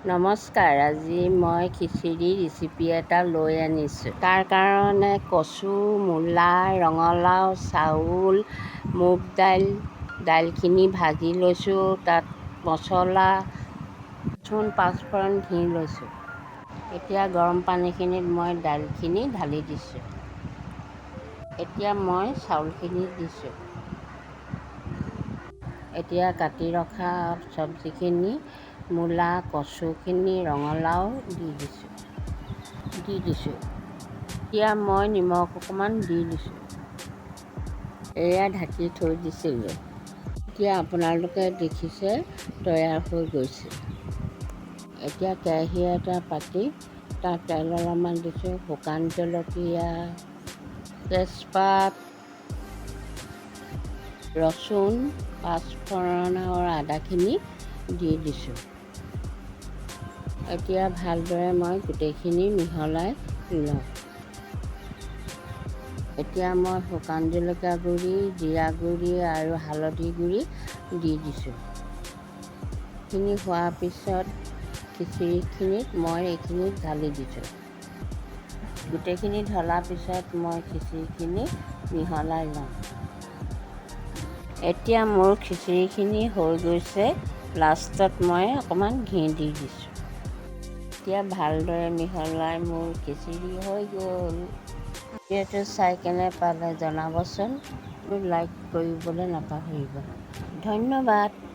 নমস্কাৰ, আজি মই খিচিৰি ৰেচিপি এটা লৈ আনিছোঁ। তাৰ কাৰণে কচু, মূলা, ৰঙালাও, চাউল, মুগ দাইলখিনি ভাজি লৈছোঁ। তাত মছলা, ৰচুন, পাঁচফোৰণ, ঘি লৈছোঁ। এতিয়া গৰম পানীখিনিত মই দাইলখিনি ঢালি দিছোঁ। এতিয়া মই চাউলখিনি দিছোঁ। এতিয়া কাটি ৰখা চব্জিখিনি, মূলা, কচুখিনি, ৰঙালাও দি দিছোঁ। এতিয়া মই নিমখ অকণমান দি দিছোঁ। এয়া ঢাকি থৈ দিছিলোঁ। এতিয়া আপোনালোকে দেখিছে তৈয়াৰ হৈ গৈছে। এতিয়া কেৰাহী এটা পাতি তাত তেল অলপমান দিছোঁ, শুকান জলকীয়া, তেজপাত, ৰচুন, পাঁচফোৰণ আৰু আদাখিনি দি দিছোঁ। এতিয়া ভালদৰে মই গোটেইখিনি মিহলাই লওঁ। এতিয়া মই শুকান জলকীয়া গুড়ি, জিৰা গুড়ি আৰু হালধি গুড়ি দি দিছোঁ। এইখিনি হোৱাৰ পিছত খিচিৰিখিনিত মই এইখিনি ঢালি দিছোঁ। গোটেইখিনি ঢলাৰ পিছত মই খিচিৰিখিনি মিহলাই লওঁ। এতিয়া মোৰ খিচিৰিখিনি হৈ গৈছে। লাষ্টত মই অকণমান ঘি দি দিছোঁ। এতিয়া ভালদৰে মিহলাই মোৰ খিচিৰি হৈ গ'ল। ভিডিঅ'টো চাই কেনে পালে জনাবচোন। লাইক কৰিবলৈ নাপাহৰিব। ধন্যবাদ।